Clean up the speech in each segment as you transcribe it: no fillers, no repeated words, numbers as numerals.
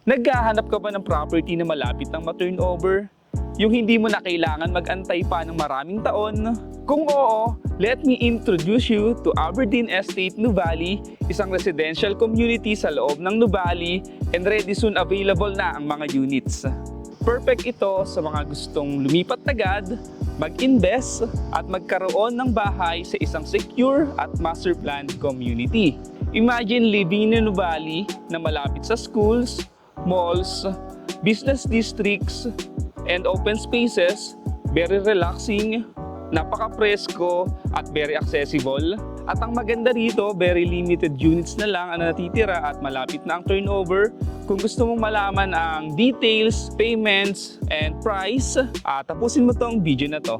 Naghahanap ka ba ng property na malapit ng ma-turnover? Yung hindi mo na kailangan mag-antay pa ng maraming taon? Kung oo, let me introduce you to Aberdeen Estate Nuvali, isang residential community sa loob ng Nuvali, and ready soon available na ang mga units. Perfect ito sa mga gustong lumipat agad, mag-invest at magkaroon ng bahay sa isang secure at master planned community. Imagine living in Nuvali na malapit sa schools, malls, business districts, and open spaces, very relaxing, napaka-presko, at very accessible. At ang maganda rito, very limited units na lang ang natitira at malapit na ang turnover. Kung gusto mong malaman ang details, payments, and price, tapusin mo tong video na to.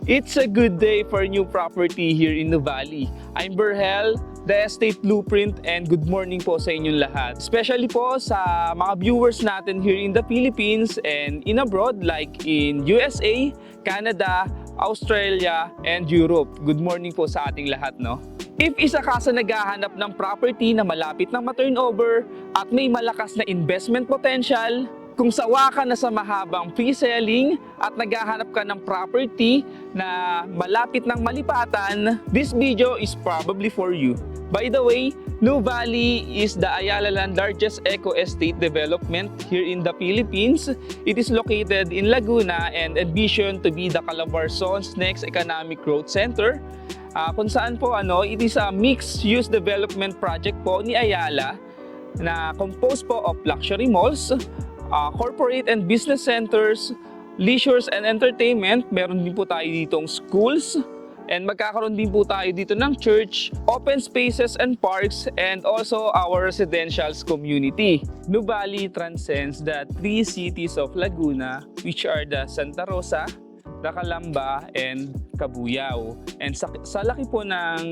It's a good day for new property here in Nuvali. I'm Berhel, the Estate Blueprint, and good morning po sa inyong lahat. Especially po sa mga viewers natin here in the Philippines and in abroad like in USA, Canada, Australia, and Europe. Good morning po sa ating lahat, no? If isa ka sa naghahanap ng property na malapit ng ma-turnover at may malakas na investment potential, kung sawa ka na sa mahabang pre-selling at naghahanap ka ng property na malapit ng malipatan, this video is probably for you. By the way, Nuvali is the Ayala Land largest eco estate development here in the Philippines. It is located in Laguna and envisioned to be the Calabarzon's next economic growth center. Kung saan po it is a mixed-use development project po ni Ayala na composed po of luxury malls, corporate and business centers, leisures and entertainment. Meron din po tayo ditong schools, and magkakaroon din po tayo dito ng church, open spaces and parks, and also our residentials community. Nuvali transcends the three cities of Laguna, which are the Santa Rosa, the Calamba, and Cabuyao. And sa laki po ng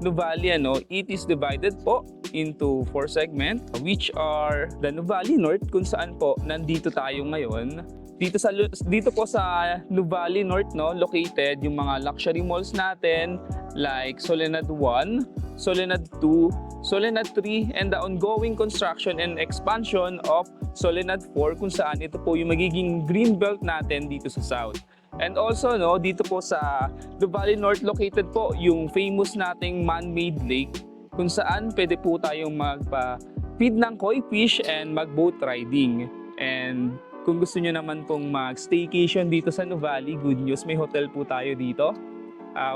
Nuvali, it is divided po into 4 segments, which are the Nuvali North, kung saan po nandito tayo ngayon. Dito po sa Nuvali North, located yung mga luxury malls natin like Solenad 1, Solenad 2, Solenad 3, and the ongoing construction and expansion of Solenad 4, kung saan ito po yung magiging green belt natin dito sa South. And also, dito po sa Nuvali North, located po yung famous nating man-made lake, kung saan pwede po tayong magpa-feed ng koi fish and mag-boat riding. And kung gusto nyo naman pong mag-staycation dito sa Nuvali, good news, may hotel po tayo dito.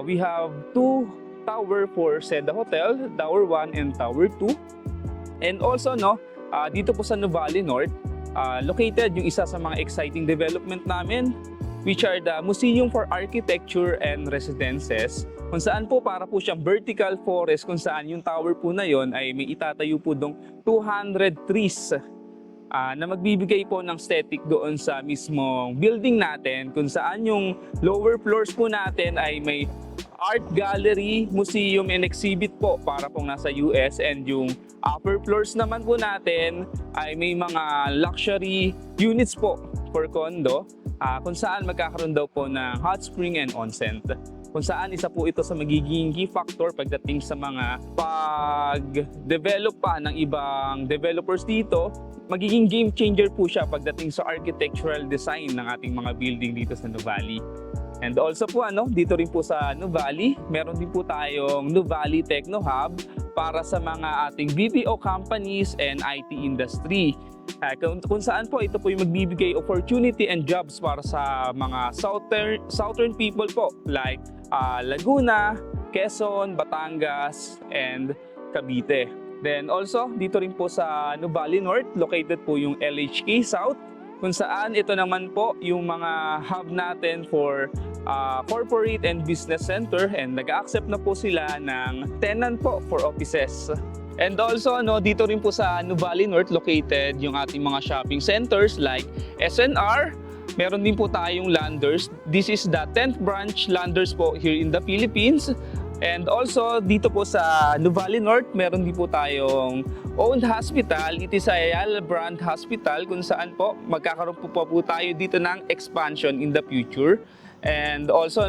We have 2 tower for Seda Hotel, Tower 1 and Tower 2. And also, dito po sa Nuvali North, located yung isa sa mga exciting development namin, which are the Museum for Architecture and Residences, kung saan po para po siyang vertical forest, kung saan yung tower po na yon ay may itatayo po dong 200 trees na magbibigay po ng aesthetic doon sa mismong building natin, kung saan yung lower floors po natin ay may art gallery, museum, and exhibit po para pong nasa US, and yung upper floors naman po natin ay may mga luxury units po for condo, kung saan magkakaroon daw po ng hot spring and onsen. Kung saan isa po ito sa magiging key factor pagdating sa mga pag-develop pa ng ibang developers dito. Magiging game changer po siya pagdating sa architectural design ng ating mga building dito sa Nuvali. And also po dito rin po sa Nuvali, meron din po tayong Nuvali Techno Hub para sa mga ating BPO companies and IT industry. Kung saan po ito po yung magbibigay opportunity and jobs para sa mga southern people po like Laguna, Quezon, Batangas, and Cavite. Then also dito rin po sa Nuvali North, located po yung LHK South, kung saan ito naman po yung mga hub natin for corporate and business center, and nag-accept na po sila ng tenant po for offices. And also dito rin po sa Nuvali North located yung ating mga shopping centers like SNR, meron din po tayong Landers. This is the 10th branch Landers po here in the Philippines. And also dito po sa Nuvali North, meron din po tayong owned hospital. It is Ayala Brand Hospital kung saan po magkakaroon po tayo dito ng expansion in the future. And also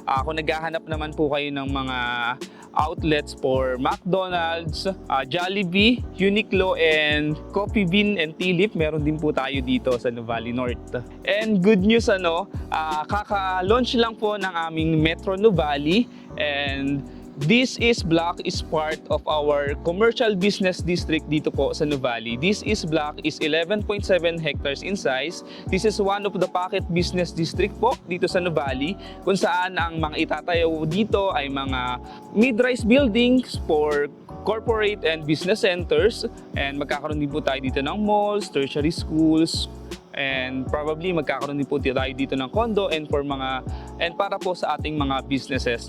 kung naghahanap naman po kayo ng mga outlets for McDonald's, Jollibee, Uniqlo, and Coffee Bean and Tea Leaf, meron din po tayo dito sa Nuvali North. And good news, kaka-launch lang po ng aming Metro Nuvali, and this block is part of our commercial business district dito po sa Nuvali. This block is 11.7 hectares in size. This is one of the pocket business district po dito sa Nuvali, kung saan ang mga itatayo dito ay mga mid-rise buildings for corporate and business centers, and magkakaroon din po tayo dito ng malls, tertiary schools, and probably magkakaroon din po tayo dito ng condo and para po sa ating mga businesses,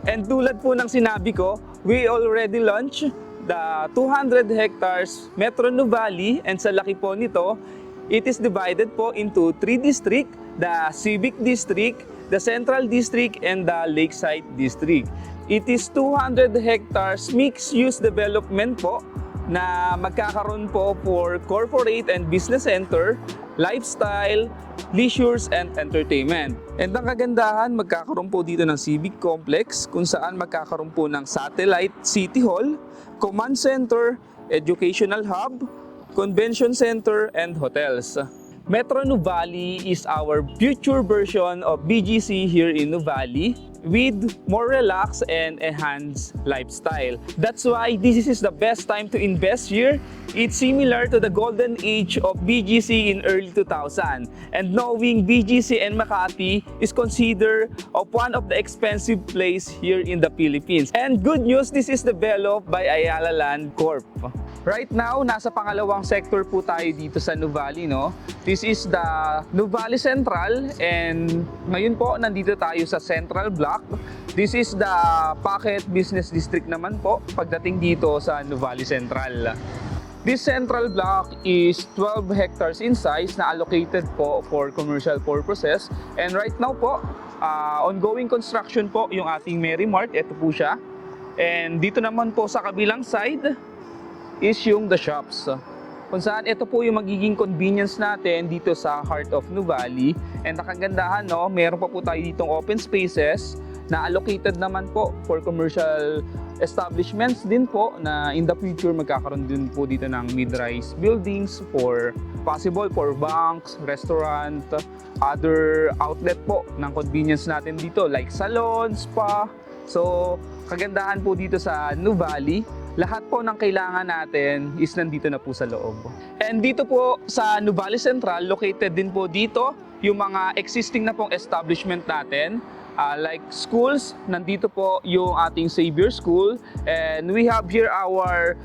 And tulad po ng sinabi ko, we already launched the 200 hectares Metro Nuvali, and sa laki po nito, it is divided po into 3 districts, the Civic District, the Central District, and the Lakeside District. It is 200 hectares mixed-use development po na magkakaroon po for corporate and business center, lifestyle, leisures, and entertainment. And ang kagandahan, magkakaroon po dito ng civic complex kung saan magkakaroon po ng satellite city hall, command center, educational hub, convention center, and hotels. Metro Nuvali is our future version of BGC here in Nuvali, with more relaxed and enhanced lifestyle. That's why this is the best time to invest here. It's similar to the golden age of BGC in early 2000. And knowing BGC and Makati is considered of one of the expensive place here in the Philippines. And good news, this is developed by Ayala Land Corp. Right now, nasa pangalawang sector po tayo dito sa Nuvali, This is the Nuvali Central, and ngayon po nandito tayo sa Central Block. This is the Pocket Business District naman po pagdating dito sa Nuvali Central. This Central Block is 12 hectares in size na allocated po for commercial purposes. And right now po, ongoing construction po yung ating Mary Mart. Ito po siya. And dito naman po sa kabilang side is yung the shops, kung saan ito po yung magiging convenience natin dito sa heart of Nuvali. And ang kagandahan, meron pa po tayo ditong open spaces na allocated naman po for commercial establishments din po, na in the future magkakaroon din po dito ng mid-rise buildings for possible for banks, restaurant, other outlet po ng convenience natin dito like salon, spa. So kagandahan po dito sa Nuvali, lahat po ng kailangan natin is nandito na po sa loob. And dito po sa Nuvali Central, located din po dito yung mga existing na pong establishment natin. Like schools, nandito po yung ating Xavier School. And we have here our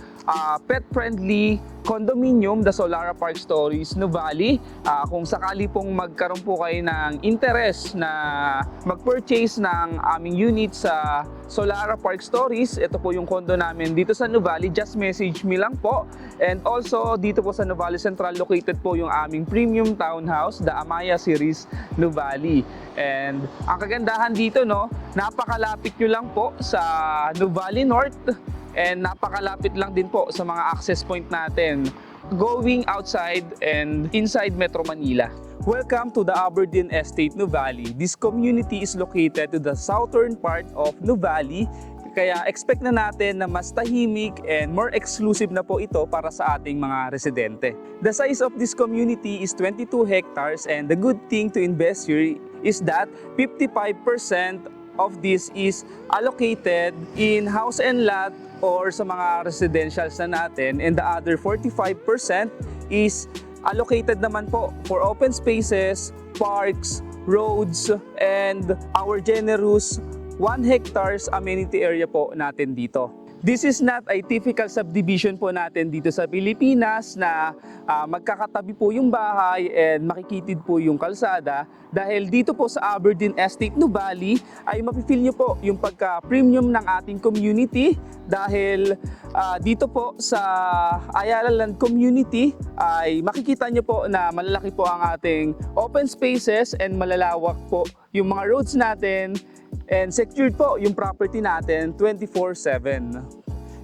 pet-friendly condominium, the Solara Park Stories Nuvali. Kung sakali pong magkaroon po kayo ng interest na mag-purchase ng aming unit sa Solara Park Stories, ito po yung condo namin dito sa Nuvali. Just message me lang po. And also dito po sa Nuvali Central, located po yung aming premium townhouse, the Amaya Series Nuvali. And ang kagandahan dito, napakalapit nyo lang po sa Nuvali North. And napakalapit lang din po sa mga access point natin going outside and inside Metro Manila. Welcome to the Aberdeen Estate Nuvali. This community is located to the southern part of Nuvali, kaya expect na natin na mas tahimik and more exclusive na po ito para sa ating mga residente. The size of this community is 22 hectares, and the good thing to invest here is that 55% of this is allocated in house and lot or sa mga residentials na natin, and the other 45% is allocated naman po for open spaces, parks, roads, and our generous 1 hectares amenity area po natin dito. This is not a typical subdivision po natin dito sa Pilipinas na magkakatabi po yung bahay and makikitid po yung kalsada. Dahil dito po sa Aberdeen Estate Nuvali ay mapifeel nyo po yung pagka-premium ng ating community. Dahil dito po sa Ayala Land Community ay makikita nyo po na malalaki po ang ating open spaces and malalawak po yung mga roads natin. And secured po yung property natin 24/7.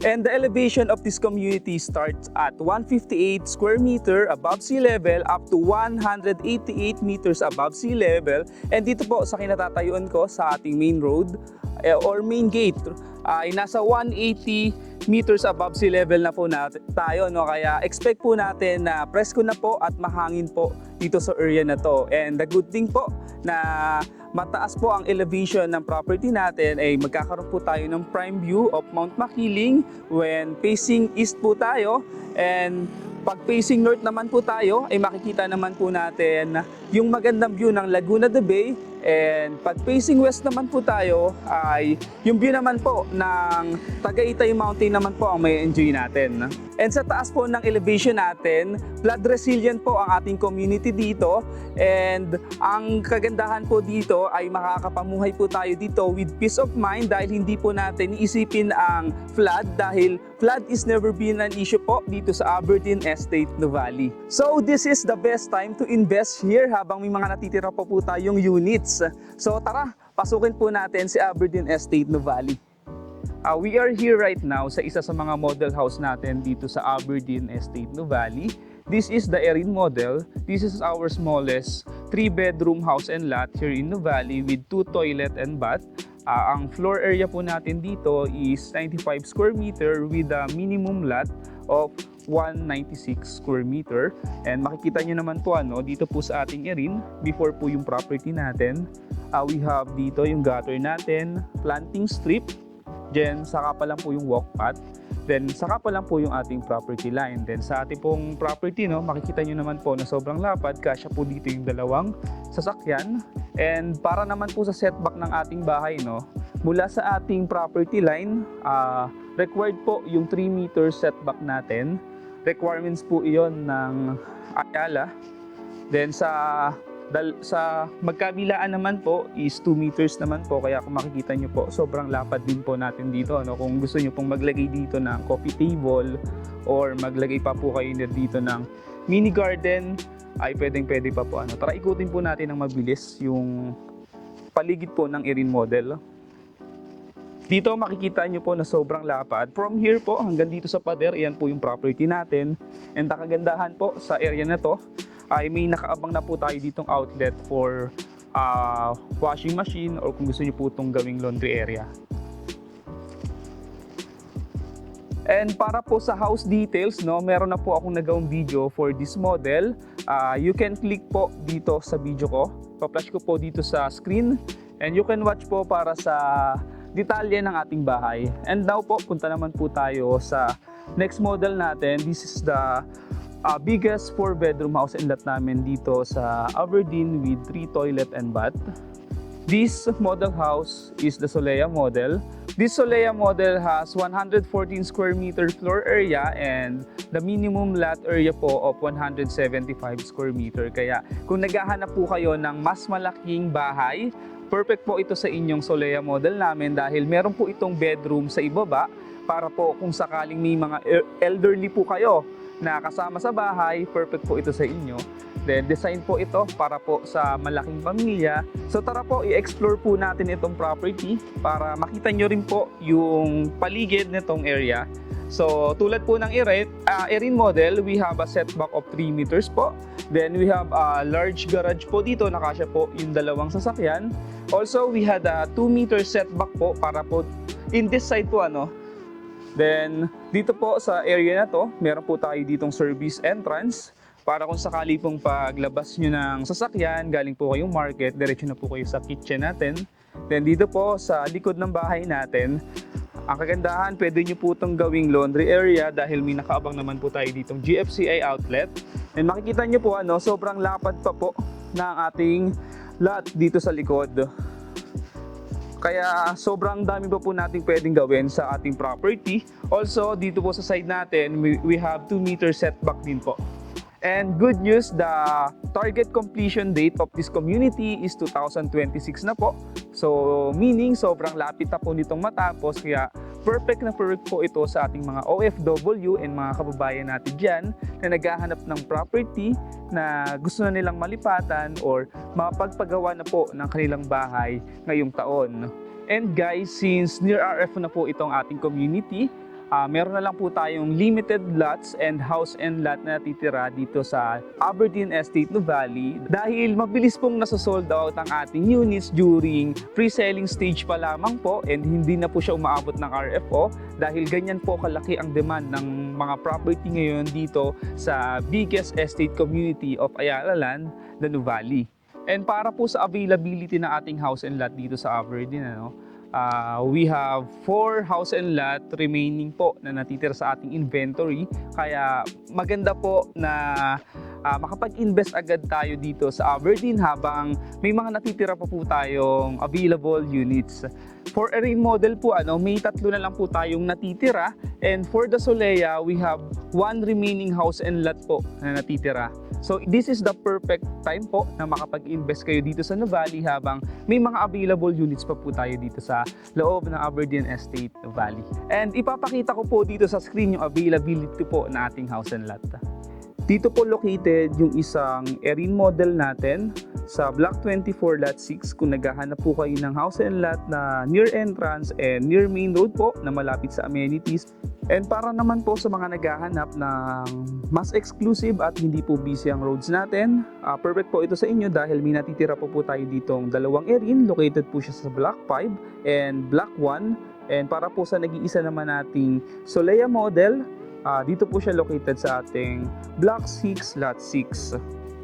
And the elevation of this community starts at 158 square meter above sea level up to 188 meters above sea level. And dito po sa kinatatayuan ko sa ating main road or main gate ay nasa 180 meters above sea level na po tayo, no? Kaya expect po natin na presko na po at mahangin po dito sa area na to. And the good thing po na mataas po ang elevation ng property natin ay magkakaroon po tayo ng prime view of Mount Makiling when facing east po tayo, and pag facing north naman po tayo ay makikita naman po natin yung magandang view ng Laguna de Bay, and pag facing west naman po tayo ay yung view naman po ng Tagaytay Mountain naman po ang may enjoy natin. And sa taas po ng elevation natin, flood resilient po ang ating community dito, and ang kagandahan po dito ay makakapamuhay po tayo dito with peace of mind dahil hindi po natin iisipin ang flood, dahil flood is never been an issue po dito sa Aberdeen Estate Nuvali. So this is the best time to invest here habang may mga natitira pa po tayong units. So tara, pasukin po natin si Aberdeen Estate Nuvali. We are here right now sa isa sa mga model house natin dito sa Aberdeen Estate Nuvali. This is the Erin model. This is our smallest 3-bedroom house and lot here in Nuvali with 2 toilet and bath. Ang floor area po natin dito is 95 square meter with a minimum lot of 196 square meter. And makikita nyo naman po dito po sa ating Erin, before po yung property natin, we have dito yung gutter natin, planting strip, then saka pa lang po yung walk path, then saka pa lang po yung ating property line. Then sa ating pong property, makikita nyo naman po na sobrang lapad, kasya po dito yung dalawang sasakyan. And para naman po sa setback ng ating bahay, mula sa ating property line, required po yung 3 meter setback natin. Requirements po iyon ng Ayala. Then sa magkabilaan naman po is 2 meters naman po, kaya kung makikita nyo po sobrang lapad din po natin dito. Kung gusto nyo pong maglagay dito ng coffee table or maglagay pa po kayo dito ng mini garden ay pwede pa po. Tara ikutin po natin ng mabilis yung paligid po ng Erin model. Dito makikita nyo po na sobrang lapad. From here po hanggang dito sa pader, yan po yung property natin. And ang kagandahan po sa area na to ay may nakaabang na po tayo ditong outlet for washing machine, or kung gusto nyo po itong gawing laundry area. And para po sa house details, meron na po akong nagawang video for this model. You can click po dito sa video ko. Pa-flash ko po dito sa screen. And you can watch po para sa detalye ng ating bahay. And now po, punta naman po tayo sa next model natin. This is the biggest 4-bedroom house and lot namin dito sa Aberdeen with 3 toilet and bath. This model house is the Solea model. This Solea model has 114 square meter floor area and the minimum lot area po of 175 square meter. Kaya kung naghahanap po kayo ng mas malaking bahay, perfect po ito sa inyong Solea model namin dahil meron po itong bedroom sa ibaba para po kung sakaling may mga elderly po kayo na kasama sa bahay, perfect po ito sa inyo. Then design po ito para po sa malaking pamilya. So tara po, i-explore po natin itong property para makita nyo rin po yung paligid nitong area. So tulad po ng Erin model, we have a setback of 3 meters po. Then we have a large garage po dito, nakasya po yung dalawang sasakyan. Also we had a 2 meter setback po para po in this side po Then, dito po sa area na to, meron po tayo ditong service entrance para kung sakali pong paglabas nyo ng sasakyan, galing po kayong market, diretso na po kayo sa kitchen natin. Then, dito po sa likod ng bahay natin, ang kagandahan, pwede nyo po itong gawing laundry area dahil may nakaabang naman po tayo ditong GFCI outlet. And makikita nyo po, sobrang lapad pa po ng ating lot dito sa likod. Kaya sobrang dami pa po nating pwedeng gawin sa ating property. Also, dito po sa side natin, we have 2 meter setback din po. And good news, the target completion date of this community is 2026 na po. So, meaning sobrang lapit na po nitong matapos. Kaya perfect na perfect po ito sa ating mga OFW and mga kababayan natin dyan na naghahanap ng property na gusto na nilang malipatan or mapagpagawa na po ng kanilang bahay ngayong taon. And guys, since near RF na po itong ating community, meron na lang po tayong limited lots and house and lot na natitira dito sa Aberdeen Estate Nuvali dahil mabilis pong nasosold out ang ating units during pre-selling stage pa lamang po and hindi na po siya umaabot ng RFO dahil ganyan po kalaki ang demand ng mga property ngayon dito sa biggest estate community of Ayala Land, the Nuvali. And para po sa availability ng ating house and lot dito sa Aberdeen, we have 4 house and lot remaining po na natitira sa ating inventory. Kaya maganda po na makapag-invest agad tayo dito sa Aberdeen habang may mga natitira pa po tayong available units. For a remodel po, may 3 na lang po tayong natitira. And for the Solea, we have 1 remaining house and lot po na natitira. So this is the perfect time po na makapag-invest kayo dito sa Nuvali habang may mga available units pa po tayo dito sa loob ng Aberdeen Estate Nuvali. And ipapakita ko po dito sa screen yung availability po na ating house and lot. Dito po located yung isang Erin model natin sa Block 24 Lot 6 kung naghahanap po kayo ng house and lot na near entrance and near main road po na malapit sa amenities. And para naman po sa mga naghahanap ng mas exclusive at hindi po busy ang roads natin, perfect po ito sa inyo dahil may natitira po tayo ditong 2 Erin. Located po siya sa Block 5 and Block 1. And para po sa nag-iisa naman nating Solea model, dito po siya located sa ating Block 6 Lot 6.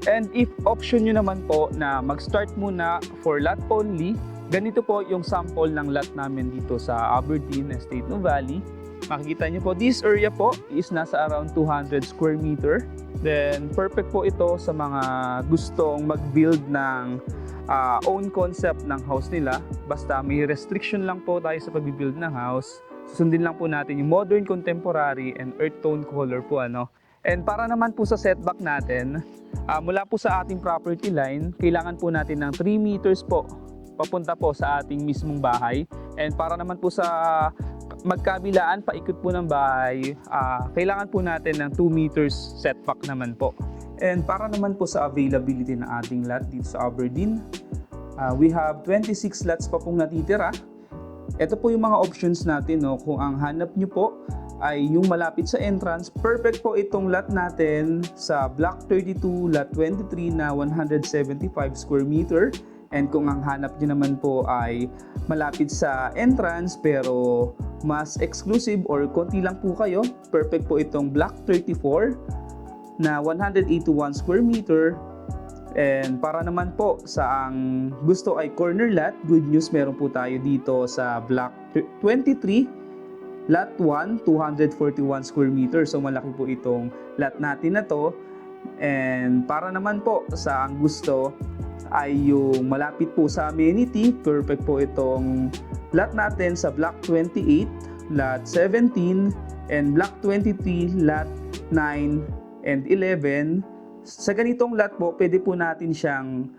And if option nyo naman po na mag-start muna for lot only, ganito po yung sample ng lot namin dito sa Aberdeen Estate Nuvali. Makikita nyo po, this area po is nasa around 200 square meter. Then perfect po ito sa mga gustong mag-build ng own concept ng house nila. Basta may restriction lang po tayo sa pag-build ng house. Susundin lang po natin yung modern, contemporary, and earth tone color po. And para naman po sa setback natin, mula po sa ating property line, kailangan po natin ng 3 meters po papunta po sa ating mismong bahay. And para naman po sa magkabilaan, paikot po ng bahay, kailangan po natin ng 2 meters setback naman po. And para naman po sa availability ng ating lot dito sa Aberdeen, we have 26 lots pa pong natitira. Ito po yung mga options natin, kung ang hanap nyo po ay yung malapit sa entrance, perfect po itong lot natin sa Block 32, Lot 23 na 175 square meter. And kung ang hanap nyo naman po ay malapit sa entrance pero mas exclusive or konti lang po kayo, perfect po itong Block 34 na 181 square meter. And para naman po sa ang gusto ay corner lot, good news, meron po tayo dito sa Block 23, Lot 1, 241 square meter. So malaki po itong lot natin na to. And para naman po sa ang gusto ay yung malapit po sa amenity, perfect po itong lot natin sa Block 28, Lot 17, and Block 23, Lot 9 and 11. Sa ganitong lot po, pwede po natin siyang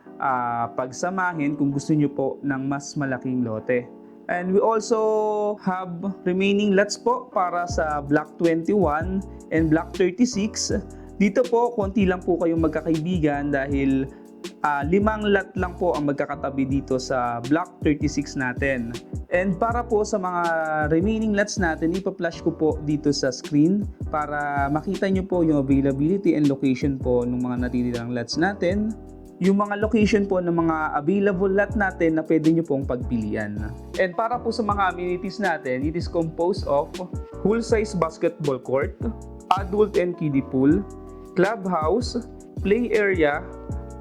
pagsamahin kung gusto nyo po ng mas malaking lote. And we also have remaining lots po para sa Block 21 and Block 36. Dito po, konti lang po kayong magkakaibigan dahil 5 lot lang po ang magkakatabi dito sa Block 36 natin. And para po sa mga remaining lots natin, ipa-flash ko po dito sa screen para makita nyo po yung availability and location po ng mga natitirang lots natin. Yung mga location po ng mga available lot natin na pwede nyo pong pagpilian. And para po sa mga amenities natin, it is composed of full-size basketball court, adult and kiddie pool, clubhouse, play area,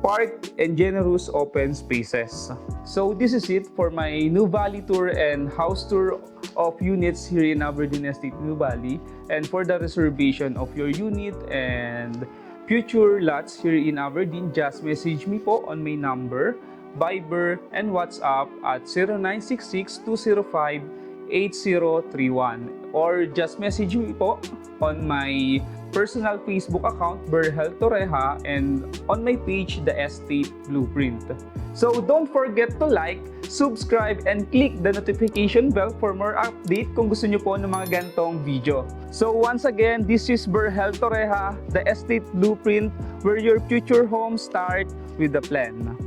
park, and generous open spaces. So this is it for my Nuvali tour and house tour of units here in Aberdeen Estate Nuvali. And for the reservation of your unit and future lots here in Aberdeen, just message me po on my number Viber, and WhatsApp at 0966-205-8031 or just message me po on my personal Facebook account, Berhel Torreja, and on my page, The Estate Blueprint. So don't forget to like, subscribe, and click the notification bell for more update kung gusto nyo po ng mga ganitong video. So once again, this is Berhel Torreja, The Estate Blueprint, where your future home starts with a plan.